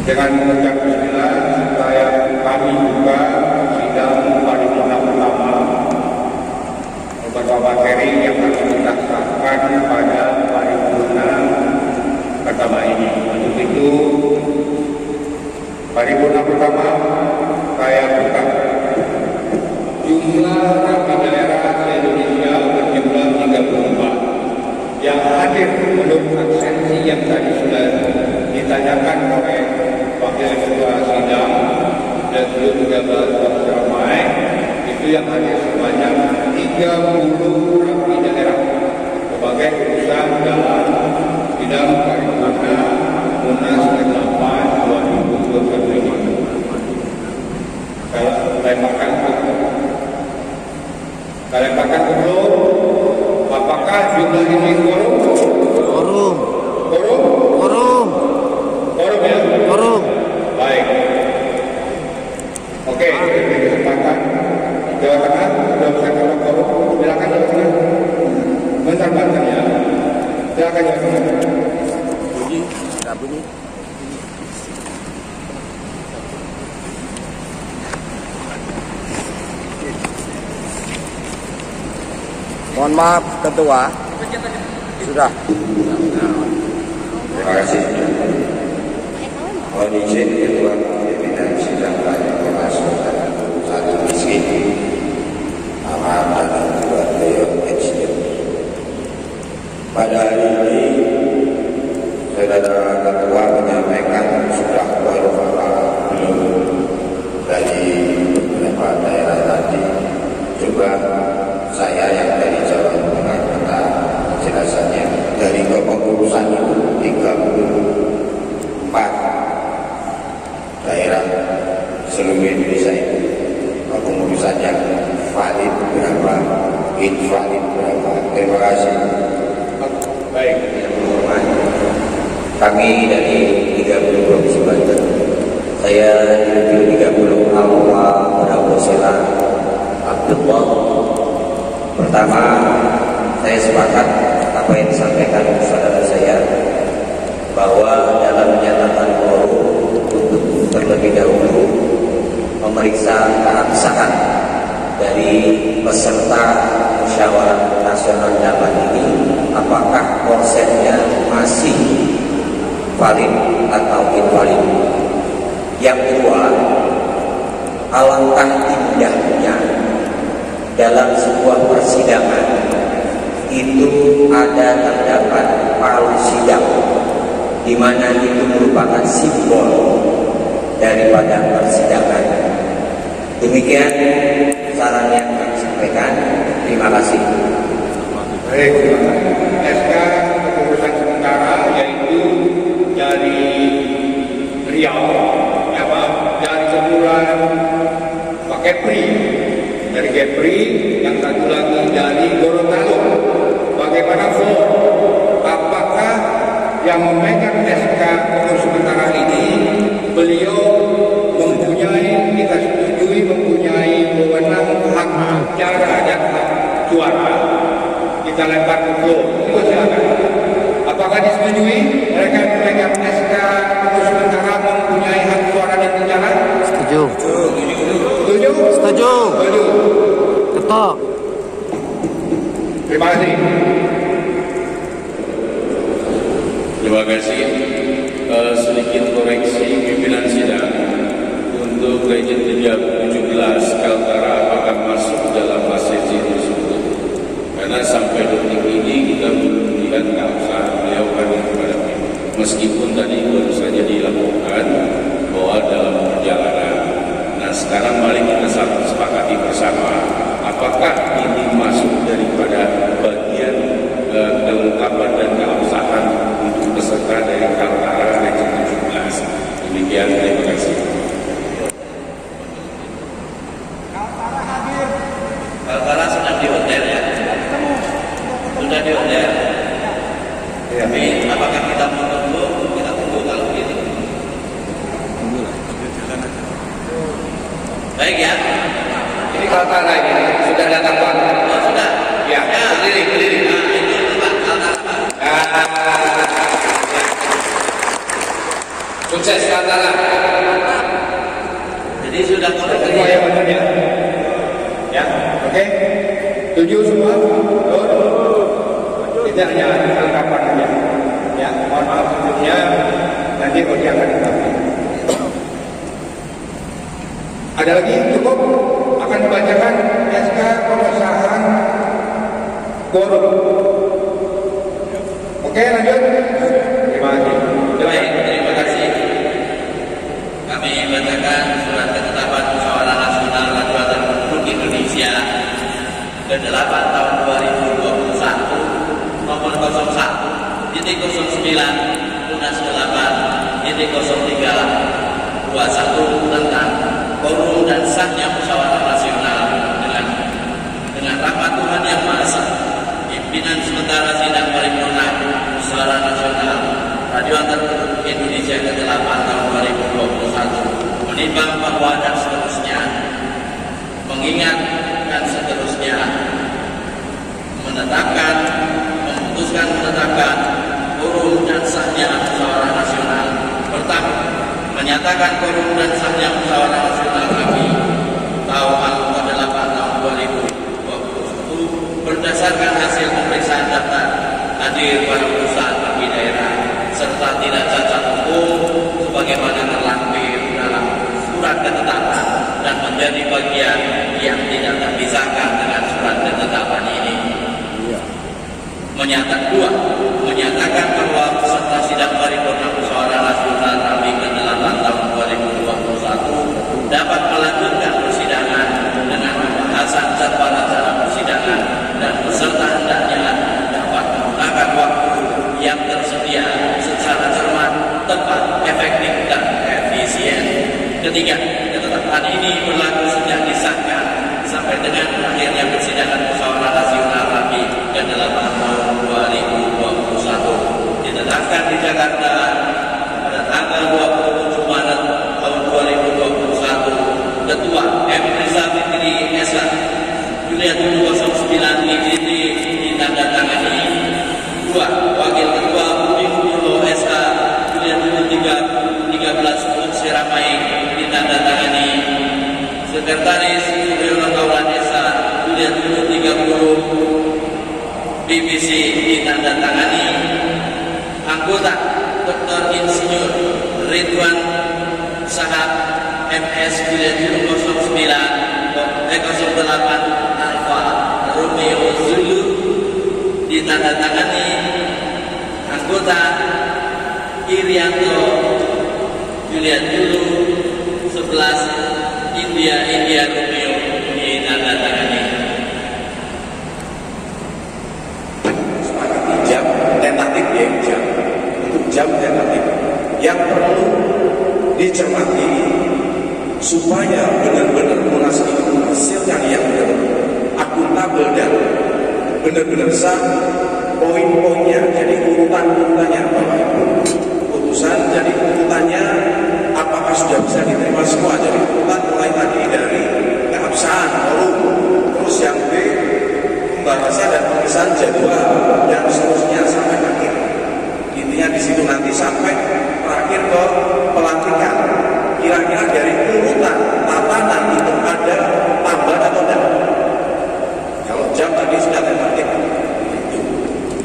Dengan mengucap bismillah, kami buka sidang paripurna pertama beberapa materi yang harus kita sahkan pada paripurna pertama ini. Untuk itu, paripurna pertama saya buka. Jumlah kami daerah se-Indonesia berjumlah 34 yang hadir menurut absensi yang tadi sudah ditanyakan oleh Wakil Ketua Sidang dan juga Bapak Ramai, itu yang hadir sebanyak 30 kami daerah sebagai urusan dalam sidang paripurna Munas ke-8 2025. Saya lemparkan dulu. Apakah jumlah ini korum? Korum. Korum? Korum. Korum ya? Korum. Baik. Oke, ini kesempatan Jawa Tengah sudah bisa kalau korum. Silakan Jawa Tengah. Bentar ya. Silakan Jawa Tengah. Bunyi, nggak bunyi. Mohon maaf Ketua. Sudah. Terima kasih. Mohon izin Ketua Pimpinan Sidang Paripurna Sultan Satu Miskin Amat dan Ketua Dewan Eksekutif. Pada hari ini Saudara Ketua menyampaikan sudah beberapa belum dari beberapa daerah tadi, juga saya yang dari Jawa Tengah minta penjelasannya dari kepengurusan itu 34 daerah seluruh Indonesia itu kepengurusan yang valid berapa, invalid berapa. Terima kasih. Baik. Kami dari 30 Provinsi Banten, saya di 30 Alwa Beraposela Abdullah. Pertama, saya sepakat apa yang disampaikan saudara saya bahwa dalam menyatakan quorum untuk terlebih dahulu memeriksa keabsahan dari peserta musyawarah nasional dapat ini, apakah konsennya masih valid atau invalid. Yang kedua, alangkah indahnya dalam sebuah persidangan itu ada terdapat palu sidang, di mana itu merupakan simbol daripada persidangan. Demikian saran yang kami sampaikan. Terima kasih. Baik, SK kepengurusan sementara yaitu dari Riau, dari sebulan Pak Kepri, dari Kepri, yang satu lagi dari Gorontalo. Bagaimana form? Apakah yang memegang SK pengurus sementara ini beliau mempunyai, kita setujui mempunyai wewenang hak bicara dan hak suara? Kita lempar ke floor. Silakan. Apakah disetujui mereka yang memegang SK pengurus sementara mempunyai hak suara dan bicara? Setuju. Setuju? Setuju. Setuju. Ketua. Terima kasih. Terima kasih. Sedikit koreksi pimpinan sidang untuk legend 17 Kaltara apakah masuk dalam ACC tersebut, karena sampai detik ini kita belum melihat keabsahan beliau hadir kepada kami, meskipun tadi baru saja dilaporkan bahwa dalam perjalanan. Nah, sekarang mari kita sepakati bersama apakah ini masuk daripada bagian kelengkapan dan keabsahan untuk peserta dari Kaltara legend 17. Demikian, terima kasih. Kaltara sedang di hotel ya? Sudah di hotel. Tapi apakah kita mau tunggu? Kita tunggu kalau gitu. Baik ya. Ini Kaltara ini sudah datang Pak. Oh, sudah. Ya, berdiri. Nah, itu Pak Kaltara Pak. Sudah Sukses Kaltara. Jadi sudah Semua ya maksudnya. Ya, oke. Setuju semua? Tidak hanya tangkapan saja. Ya, mohon maaf sebelumnya. Nanti Odi akan ditanggapi. Ada lagi cukup akan dibacakan SK pengesahan quorum. Oke, lanjut. Terima kasih. Baik, terima kasih. Kami bacakan surat ketetapan Musyawarah Nasional Rajuan Republik Indonesia ke-8 tahun 2021 nomor 01/09 Munas ke-8/03/21 tentang quorum dan sahnya musyawarah nasional dengan rahmat Tuhan Yang Maha Esa. Pimpinan sementara sidang paripurna musyawarah nasional Rajuan Republik Indonesia ke-8 tahun 2021 menimbang bahwa dan seterusnya, mengingat dan seterusnya, memutuskan menetapkan quorum dan sahnya musyawarah nasional. Pertama, menyatakan quorum dan sahnya musyawarah nasional kami tahun 8 tahun 2021 berdasarkan hasil pemeriksaan daftar hadir pada perusahaan bagi daerah serta tidak cacat hukum sebagaimana terlampir dalam surat ketetapan dan menjadi bagian yang tidak terpisahkan dengan surat ketetapan ini. Menyatakan bahwa peserta sidang paripurna musyawarah nasional kami ke-8 tahun 2021 dapat melanjutkan persidangan dengan pembahasan jadwal acara persidangan dan peserta hendaknya dapat menggunakan waktu yang tersedia secara cermat, tepat, efektif, dan efisien. Ketiga, ketetapan ini berlaku sejak disahkan sampai dengan akhirnya persidangan musyawarah nasional kami ke-8 tahun 2021 ditetapkan di Jakarta pada tanggal 27 Maret tahun 2021. Ketua M. Rizal Fitri SH Juliet 09 IGT ditandatangani. 2. Wakil Ketua Budi Mulyo SH Juliet 13 Seramai ditandatangani. Sekretaris Suryono Kaulan SH Juliet 30 BBC ditandatangani. Anggota Dr. Insinyur Ridwan Sahab MS Juliet 08 Alfa Romeo Zulu ditandatangani. Anggota Irianto Juliet 11 India Romeo ditandatangani. Jam tentatif ya, untuk jam tentatif yang perlu dicermati supaya benar-benar Munas itu menghasilkan yang benar akuntabel dan benar-benar sah poin-poinnya. Jadi urutannya Bapak Ibu, putusan jadi urutannya apakah sudah bisa diterima semua. Jadi urutan mulai tadi dari keabsahan quorum, terus yang B pembahasan dan pemisahan jadwal dan seterusnya sampai akhir. Intinya di situ nanti sampai terakhir ke pelantikan. Kira-kira dari urutan tatanan itu ada tambahan atau tidak? Kalau jam tadi sudah tentatif,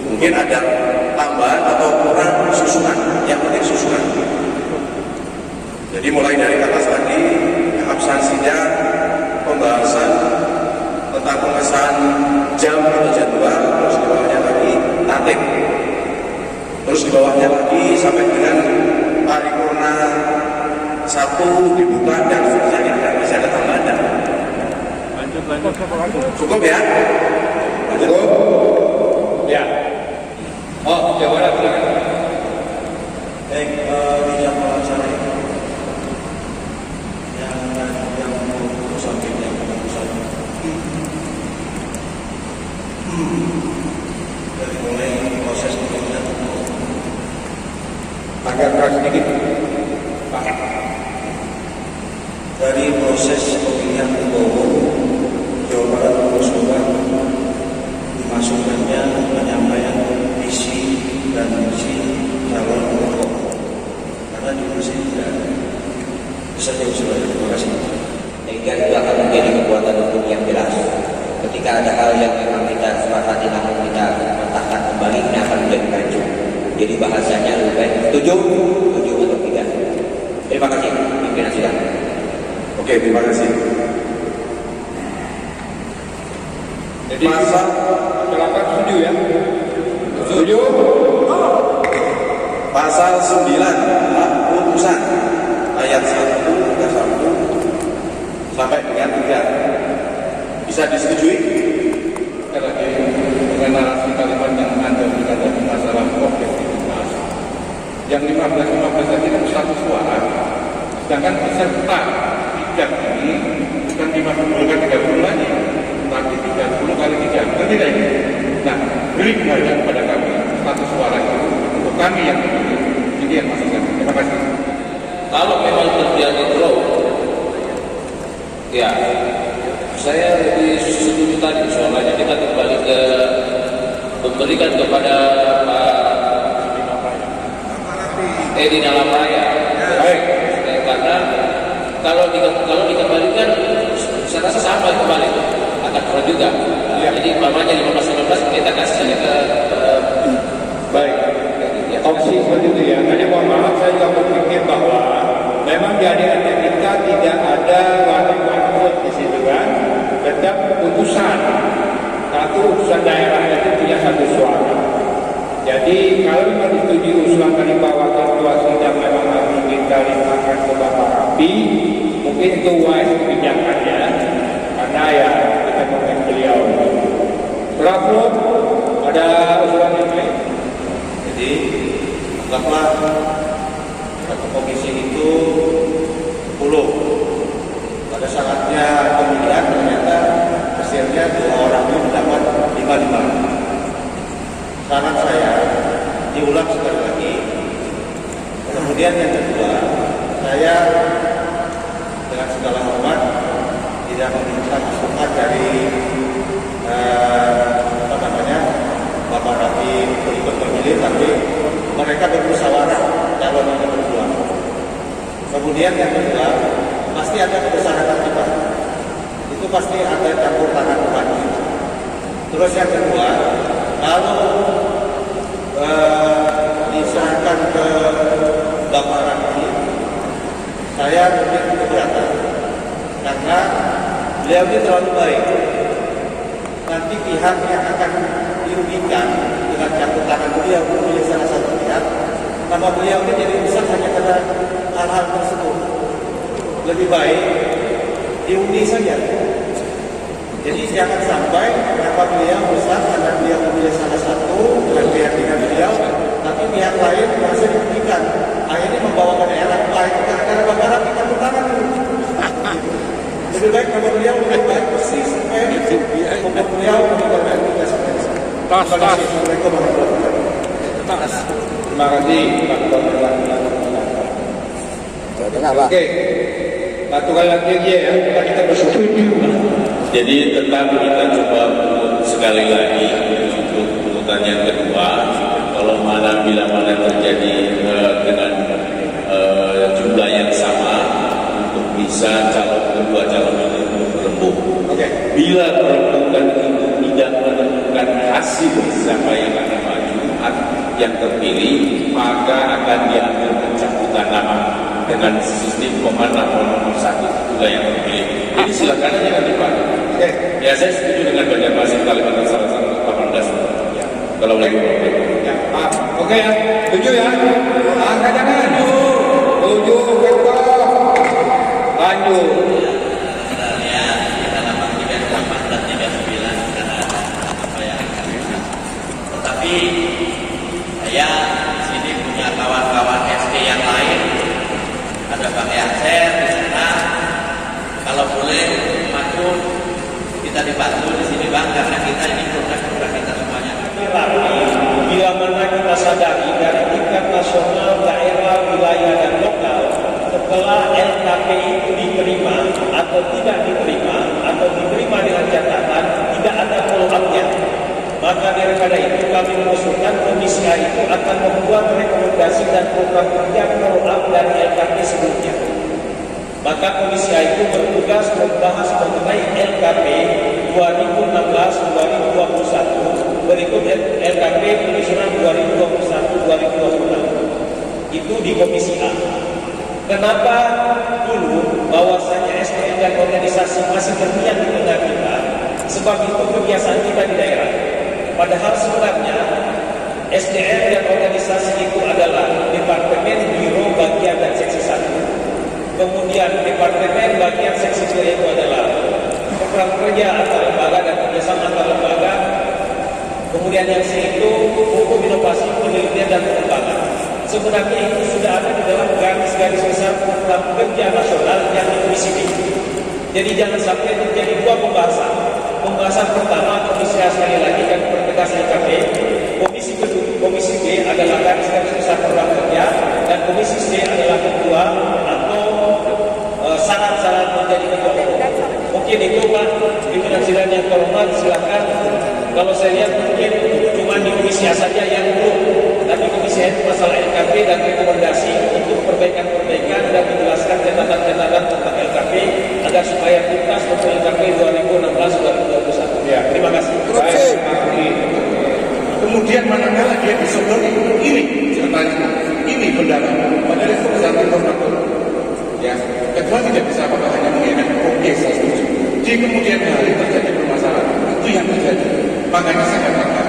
mungkin ada tambahan atau kurang susunan. Yang penting susunan. Jadi mulai dari atas tadi keabsahan sidang, pembahasan tentang pengesahan jam atau jadwal, terus di bawahnya lagi tatip, terus di bawahnya lagi sampai dengan paripurna 1 dibuka dan seterusnya. Masih ada tambahan. Cukup ya? Cukup? Ya. Oh, jawaban silakan. Baik, di jadwal acara yang mau sampai yang dari mulai proses pemilihan Agak keras sedikit. Pak. dari proses pemilihan umum Jawa Barat mengusulkan dimasukkannya penyampaian visi dan misi calon pokok karena di sini ketika ada hal yang memang kita sepakati namun kita mentahkan kembali, ini akan menjadi rancu. Jadi bahasanya lebih baik setuju atau tidak. Terima kasih pimpinan sidang. Oke, terima kasih. Jadi masyarakat setuju ya? Setuju? Pasal 9 putusan ayat 1, 31 sampai dengan 3 bisa disetujui? Lagi dengan narasi kalimat yang Anda berikan tadi masalah objektivitas. Yang 15 tadi kan satu suara, sedangkan peserta sidang ini bukan 50 kali 30 lagi, tapi 30 kali 3. Ngerti tidak ini? Nah, beri kepada kami satu suara itu untuk kami yang memilih. Ini yang masukkan. Terima kasih. Kalau memang terjadi draw, ya saya lebih setuju tadi, soalnya kita kembali ke memberikan kepada Pak Edi Nalamraya. Baik, karena kalau dikembalikan saya rasa sama kembali akan draw juga. Jadi umpamanya 15-15 kita kasih saja ke Baik. Opsi seperti itu ya. Hanya mohon maaf, saya juga berpikir bahwa memang di ADART kita tidak ada one di situ kan. Tetap putusan. Satu utusan daerah itu punya satu suara. Jadi kalau memang disetujui usulan dari bahwa ketua sidang memang harus kita limpahkan ke Bapak Rapi, mungkin itu wise kebijakannya. Karena ya kita mengenai beliau. Berapa ada usulan yang lain? Jadi anggaplah satu komisi itu 10. Pada saatnya pemilihan ternyata hasilnya 2 orang itu mendapat 5-5. Saran saya diulang sekali lagi. Kemudian yang kedua, saya dengan segala hormat tidak meminta masukan dari Bapak Rafi ikut memilih, tapi mereka bermusyawarah calon yang berdua. Kemudian yang kedua, pasti ada kebesaran kita. Itu pasti ada campur tangan Tuhan. Terus yang kedua, kalau diserahkan ke Bapak Rafi, saya mungkin keberatan karena beliau ini terlalu baik. Nanti pihak yang akan dirugikan dengan campur tangan beliau memilih salah satu pihak, nama beliau ini jadi rusak hanya karena hal-hal tersebut. Lebih baik diundi saja. Jadi jangan sampai nama beliau rusak karena beliau memilih salah satu dengan pihak beliau, tapi pihak lain merasa dirugikan. Akhirnya membawa ke daerah lain karena Bapak Rafi campur tangan itu. Lebih baik nama beliau lebih baik persis supaya membuat beliau lebih baik juga seperti itu. Assalamualaikum warahmatullahi wabarakatuh. Terima kasih Pak Ketua. Oke, satu kali lagi ya, kita bersetuju. Jadi tetap kita coba sekali lagi untuk urutan yang kedua. Kalau bila mana terjadi dengan jumlah yang sama, untuk bisa kedua calon itu berembuk. Bila perempuan itu tidak menemukan hasil siapa yang akan maju yang terpilih, maka akan diambil pencabutan nama dengan sistem komando nomor 1 juga yang terpilih. Jadi silakan aja nanti Pak. Ya saya setuju dengan Banjarmasin Kalimantan Selatan 18. Ya. Kalau boleh. Ya, Pak. Oke ya, setuju ya. Angkat tangan. Setuju, Ketua. Lanjut. Tetapi saya di sini punya kawan-kawan SD yang lain, ada Bang Yanser di sana. Kalau boleh maju, kita dibantu di sini Bang, karena kita ini program kita semuanya. Bila mana kita sadari dari tingkat nasional, daerah, wilayah dan lokal, setelah LKP itu diterima atau tidak diterima atau diterima dengan catatan tidak ada follow up-nya, maka daripada itu kami mengusulkan komisi A itu akan membuat rekomendasi dan program kerja follow up dari LKP sebelumnya. Maka Komisi A itu bertugas membahas mengenai LKP 2016-2021 berikut LKP penyusunan 2021-2026. Itu di Komisi A. Kenapa dulu bahwasanya SDM dan organisasi masih berniat di tengah kita? Sebab itu kebiasaan kita di daerah. Padahal sebenarnya SDM dan organisasi itu adalah Departemen Biro Bagian dan Seksi 1. Kemudian Departemen Bagian Seksi 2 itu adalah program kerja antar lembaga dan kerjasama antar lembaga. Kemudian yang C itu Hukum Inovasi Penelitian dan Pengembangan. Sebenarnya itu sudah ada di dalam garis-garis besar program kerja nasional yang di Komisi B. Jadi jangan sampai terjadi dua pembahasan. Pembahasan pertama Komisi A sekali lagi kan pertegas LKP. Komisi B adalah garis-garis besar program kerja dan Komisi C adalah ketua atau syarat-syarat menjadi ketua. Mungkin itu Pak pimpinan sidang yang terhormat, silakan. Kalau saya lihat mungkin cuma di Komisi A saja yang belum, tapi Komisi A itu masalah LKP dan rekomendasi untuk perbaikan-perbaikan dan menjelaskan catatan-catatan tentang LKP agar supaya tuntas untuk LKP 2016-2021. Ya, terima kasih. Kemudian manakala dia disodori, ini ceritanya, ini benar, padahal itu kesatuan informator. Ya, kedua tidak bisa apa-apa, hanya mengingatkan, oke, saya setuju. Di kemudian hari terjadi permasalahan, itu yang terjadi. Makanya saya katakan,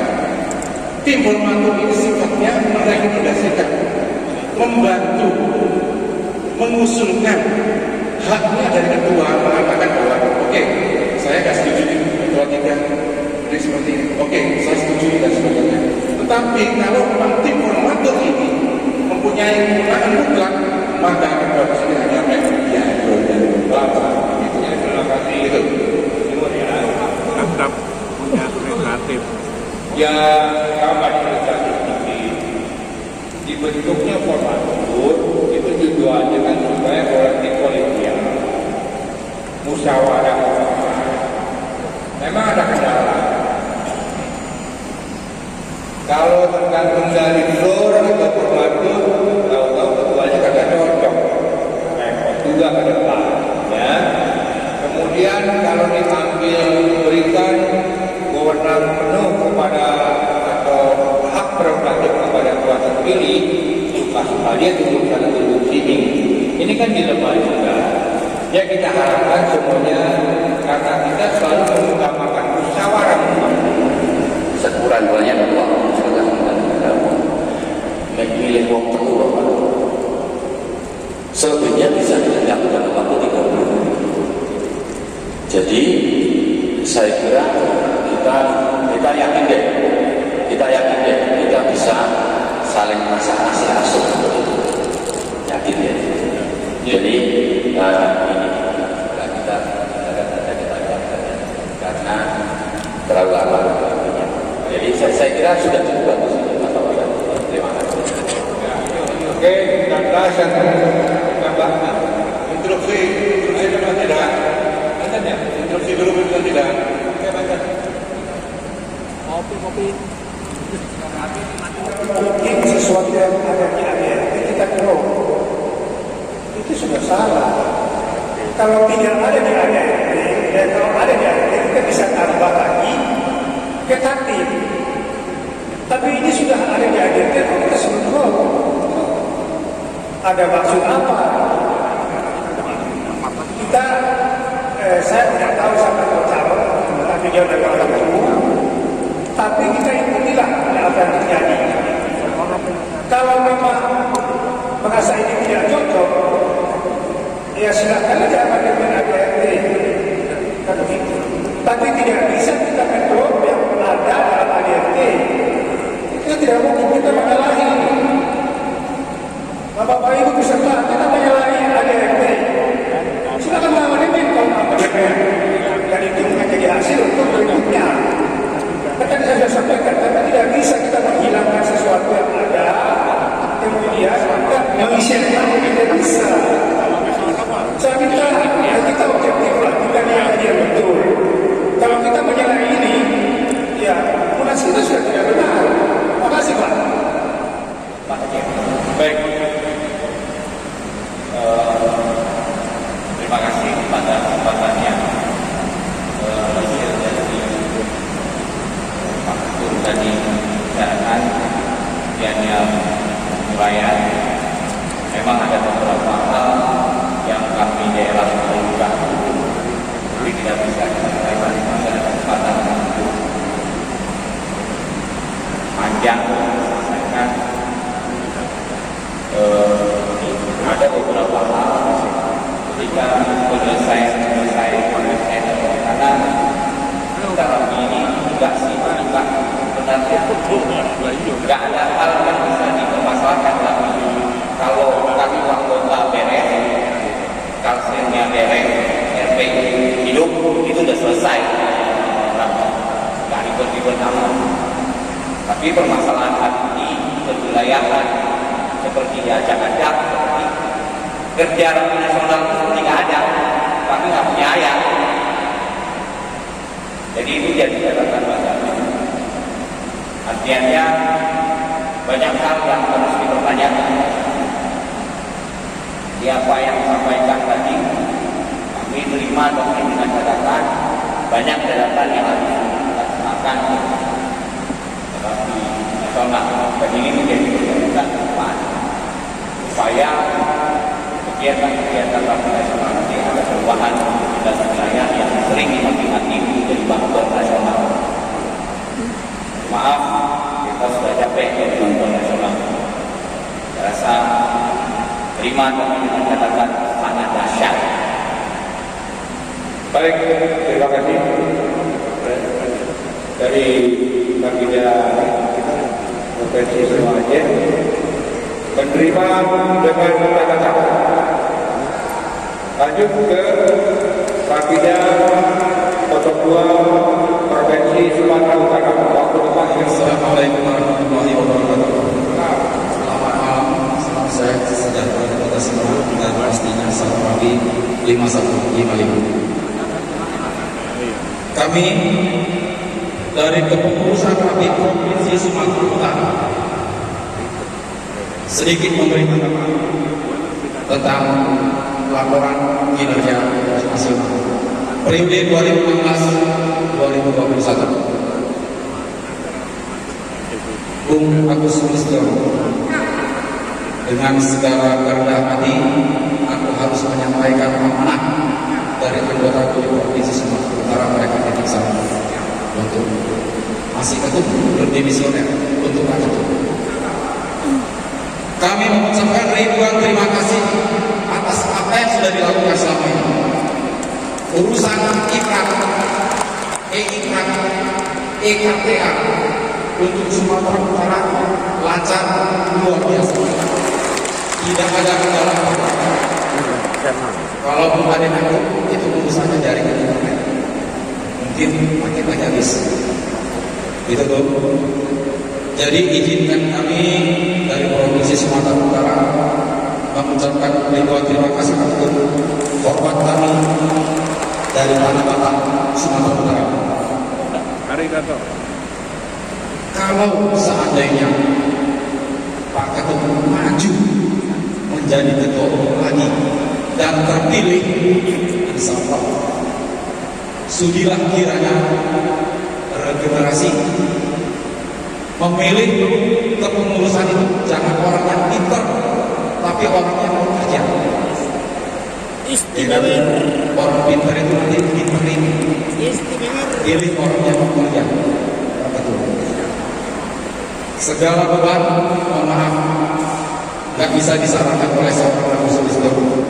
tim formatur ini sifatnya merekomendasikan, membantu, mengusulkan haknya dari ketua mengatakan bahwa, oke, saya nggak setuju nih, ketua tiga. Seperti ini. Oke, saya setuju dan sebagainya. Tetapi kalau memang tim formatur ini mempunyai kewenangan mutlak, maka ketua sini hanya ya dan bapak. Itu yang terima kasih. Itu. Tetap punya prerogatif. Ya, sama di dibentuknya formatur itu tujuannya kan supaya kolektif kolegial, musyawarah. Memang ada kendala. Kalau tergantung dari floor atau formatur, tahu-tahu ketuanya kagak cocok, repot juga ke depan. Ya. Kemudian kalau diambil berikan wewenang penuh kepada atau hak prerogatif kepada ketua terpilih, suka-suka dia tunduk sana tunduk sini. Ini kan dilema juga. Ya kita harapkan semuanya karena kita selalu mengutamakan musyawarah sekurang-kurangnya ketua memilih wong telu sebenarnya bisa dilakukan waktu 3 bulan. Jadi saya kira kita yakin deh kita bisa saling masing-masing asuh yakin ya. Jadi ini kita karena terlalu lama. Jadi saya kira sudah cukup bagus masalah. Terima kasih. Oke, kita tambah Instruksi memang tidak. Instruksi dulu memang tidak. Kopi. Mungkin sesuatu yang ada di ADRT kita kerok itu sudah salah. Kalau tidak ada di ADRT dan kalau ada di ADRT kita bisa tambah lagi ke tatib. Tapi ini sudah ada di ADRT kita semua ada maksud apa? Kita saya tidak tahu siapa calon, tapi dia sudah berlaku. Tapi kita ikutilah apa yang terjadi. Kalau memang merasa ini tidak cocok, ya silakan aja dengan ADRT. Kan begitu. Tapi tidak bisa kita mendorong yang ada dalam ADRT. Kita tidak mungkin kita menyalahi. Bapak Ibu peserta, kita menyalahi ADRT. Silakan mengamandemen kalau apa dan itu menjadi hasil untuk berikutnya. Tadi saya sudah sampaikan, tapi tidak bisa kita menghilangkan sesuatu yang ada, kemudian mengisyaratkan tidak bisa. Saya minta, ya kita objektif lah, kita lihat dia betul. Kalau kita selesai nggak ribet-ribet amat. Tapi permasalahan hati kewilayahan seperti diajak-ajak, seperti kerja Rapi Nasional itu tidak ada, kami nggak punya ayah. Jadi itu jadi catatan banyak. Artinya banyak hal yang harus dipertanyakan. Siapa yang sampaikan tadi, kami terima dengan catatan, banyak catatan yang harus dilaksanakan. Tetapi nasional, dan ini menjadi kegiatan depan supaya kegiatan Rapi Nasional nanti ada perubahan dan wilayah yang sering dimaki-maki menjadi bantuan nasional. Maaf, kita sudah capek jadi bantuan nasional. Saya rasa terima kami dengan catatan sangat dahsyat. Baik, terima kasih dari Baginda Provinsi Sulawesi Aceh menerima dengan catatan. Lanjut ke Baginda Kota Tua Provinsi Sumatera Utara. Waktu dipanggil. Assalamualaikum warahmatullahi wabarakatuh. Selamat malam, salam sejahtera kepada semua, dan pastinya salam Rapi 5155. Kami dari Kepengurusan Rapi Provinsi Sumatera Utara sedikit memberitakan tentang laporan kinerja nasional periode 2016-2021. Bung Agus Sulistiono, dengan segala kerendahan hati aku harus menyampaikan amanah dari anggota Provinsi Sumatera Utara mereka titik sama untuk masih ketum belum dimisioner untuk Pak Ketum. Kami mengucapkan ribuan terima kasih atas apa yang sudah dilakukan selama ini. Urusan ikrar, EKTA untuk Sumatera Utara lancar luar biasa. Tidak ada kendala apa-apa. Kalau belum ada network, itu urusannya dari internet. Mungkin paketnya habis. Gitu tuh. Jadi izinkan kami dari Provinsi Sumatera Utara mengucapkan ribuan terima kasih untuk korban kami dari Tanah Batak, Sumatera Utara. Kalau seandainya Pak Ketum maju menjadi ketua umum lagi dan terpilih, insya Allah sudilah kiranya regenerasi memilih kepengurusan itu jangan orang yang pintar, tapi orang yang mau kerja. Istimewa. Orang pintar itu nanti dipilih. Istimewa. Pilih orang yang mau kerja. Betul. Segala beban, mohon maaf, nggak bisa disalahkan oleh seorang Agus Sulistiono.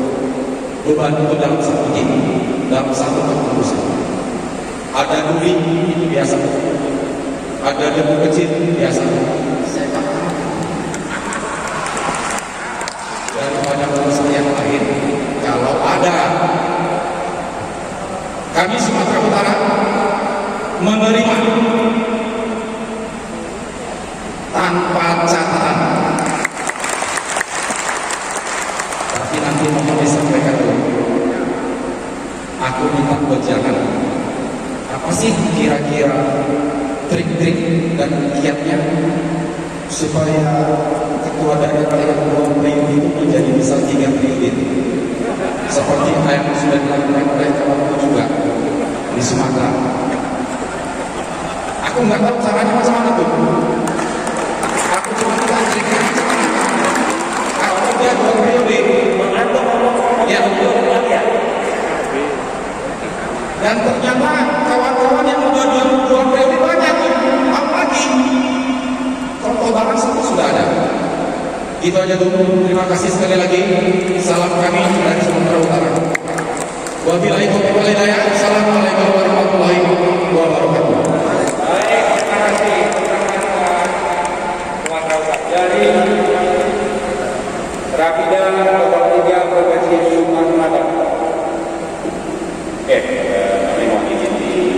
Beban itu dalam satu tim, dalam satu kepengurusan. Ada duri, itu biasa. Ada debu kecil, biasa. Dan pada urusan yang lain, kalau ada, kami Sumatera Utara menerima tanpa catatan. Tapi nanti mohon disampaikan dulu. Aku minta buat jangan. Apa sih kira-kira trik-trik dan kiatnya supaya ketua daerah yang 2 periode itu menjadi bisa 3 periode, seperti yang sudah dilakukan oleh kawanku juga di Sumatera. Aku nggak tahu caranya macam mana tuh. Aku cuma minta triknya macam mana. Kalau dia 2 periode, ya dan ternyata kawan-kawan yang udah 2 periode banyak, apalagi contoh barang satu sudah ada. Itu aja dulu. Terima kasih sekali lagi. Salam kami dari Sumatera Utara. Wabillahi taufiq wal hidayah. Assalamualaikum warahmatullahi wabarakatuh. Baik, terima kasih Sumatera Utara. Dari Rapida Kota 3 Provinsi Sumatera Utara. Kami mohon izin di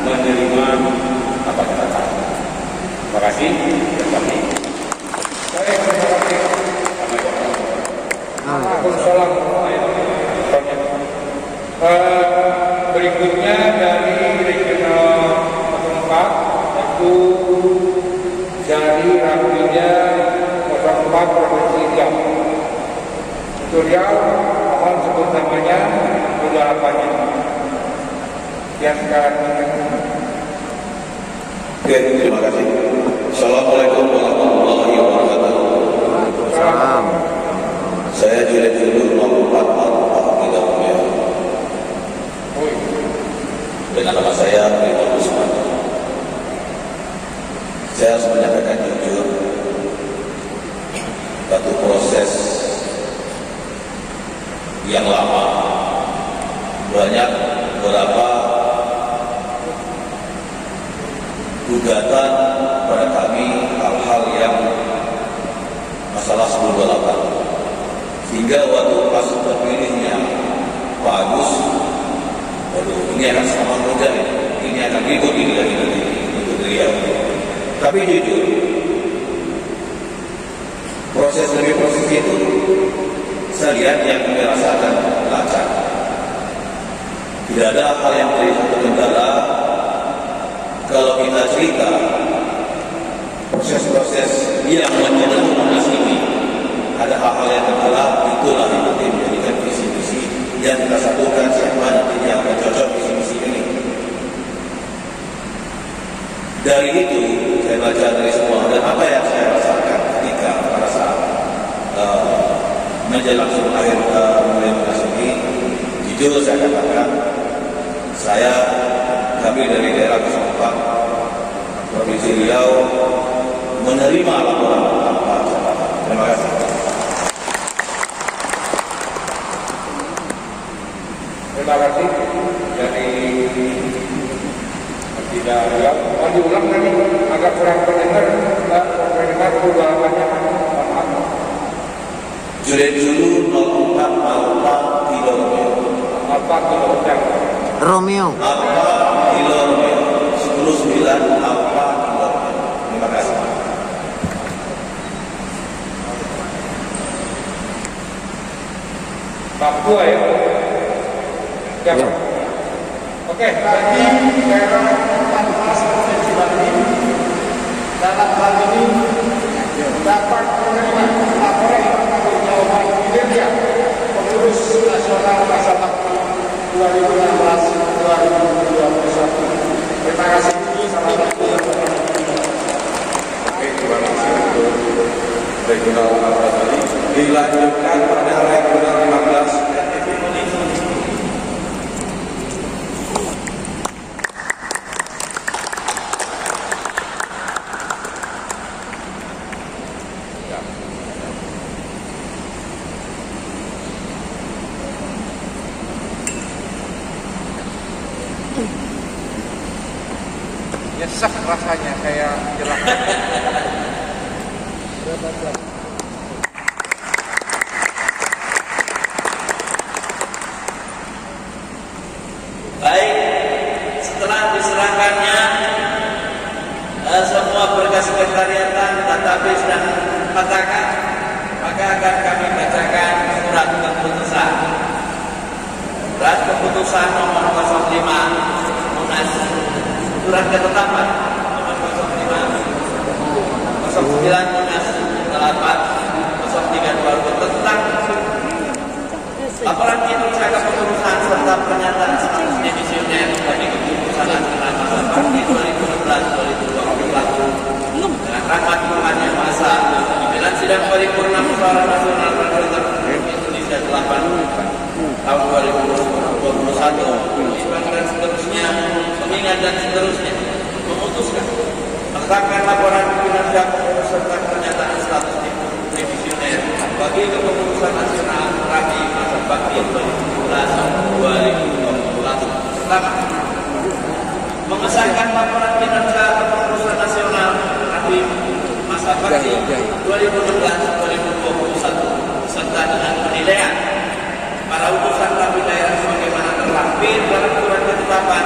menerima apa kata. Terima kasih. Saya terima kasih. Waalaikumsalam. Berikutnya dari regional 4 itu dari rapinya 04 Provinsi Riau. Itu Riau, mohon sebut namanya, sudah apanya. Yang sekarang ini. Oke, terima kasih. Assalamualaikum warahmatullahi wabarakatuh. Salam. Saya Julid Julu 04 Al-Fatihah Rupiah. Dengan nama saya Rito Usman. Saya harus menyampaikan jujur, satu proses yang lama, banyak beberapa gugatan pada kami hal-hal yang masalah 1028. Sehingga waktu pas terpilihnya Pak Agus, waduh ini akan sama muda ini akan ribut ini lagi nanti untuk Riau. Tapi jujur, proses demi proses itu saya lihat yang kami rasakan lancar. Tidak ada hal yang terjadi kendala. Kalau kita cerita proses-proses yang menjelang Munas ini, ada hal-hal yang kendala, itulah yang nanti menjadikan visi-visi yang kita satukan siapa nanti yang akan cocok visi-visi ini. Dari itu saya baca dari semua dan apa yang saya rasakan ketika pada saat menjelang sebelum akhir mulai Munas ini, jujur saya katakan kami dari daerah 04 Provinsi Riau menerima laporan tanpa catatan. Terima kasih. Terima kasih dari tidak Riau. Mau diulang tadi agak kurang pendengar sudah banyak. Julid Julu 04 Alfa Kilo Romeo. Alfa Kilo Romeo. Alfa Kilo Romeo 109 Alfa Kilo Romeo. Terima kasih. Papua ya. Siapa? Oke, bagi daerah 14 Provinsi Bali dalam hal ini dapat menerima laporan tanggung jawaban kinerja pengurus nasional masa bakti 2016-2021. Terima kasih. Salam satu. Oke, terima kasih untuk regional Al-Fatihah. Dilanjutkan pada regional 15 nyesek rasanya kayak jelas. Baik, setelah diserahkannya semua berkas sekretariatan, database dan petakan, maka akan kami bacakan surat keputusan. Surat keputusan nomor 05 Munas, surat ketetapan nomor 05 09 Munas 8 03 tentang laporan kinerja kepengurusan serta pernyataan status demisioner bagi kepengurusan nasional masa bakti 2016-2021 dengan rapat Tuhan yang masa pimpinan sidang paripurna musyawarah nasional Rakyat Indonesia 8 tahun 2021 dan seterusnya mengingat dan seterusnya memutuskan menetapkan laporan kinerja kepengurusan serta pernyataan status demisioner bagi kepengurusan nasional Rabi masa bakti 2016-2021. Pertama, mengesahkan laporan kinerja kepengurusan nasional Rabi masa bakti 2016-2021 serta dengan penilaian para utusan Rabi daerah sebagaimana terlampir dalam surat ketetapan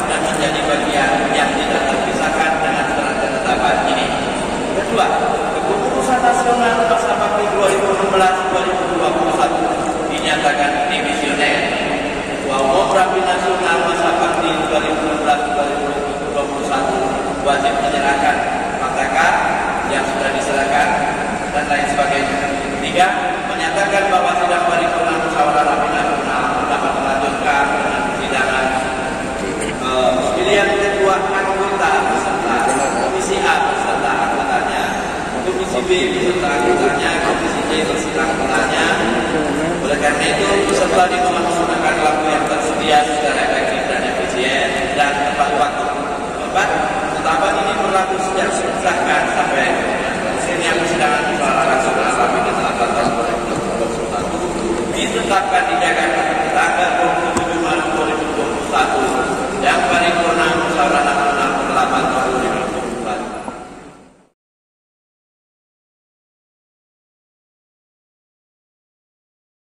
dan menjadi bagian yang tidak terpisahkan dengan surat ketetapan ini. Kedua, kepengurusan nasional masa bakti 2016-2021 dinyatakan dimisioner. Ketua Umum Rapi Nasional masa bakti 2016-2021 wajib menyerahkan fakta yang sudah diserahkan dan lain sebagainya. Tiga, menyatakan bahwa sidang paripurna musyawarah Rapi Nasional dapat melanjutkan dengan persidangan pemilihan ketua anggota beserta komisi A beserta anggotanya, komisi B beserta anggotanya, komisi C beserta anggotanya. Oleh karena itu, peserta dimohon menggunakan waktu yang tersedia secara efektif dan efisien dan tepat waktu. Keempat, ketetapan ini berlaku sejak disahkan sampai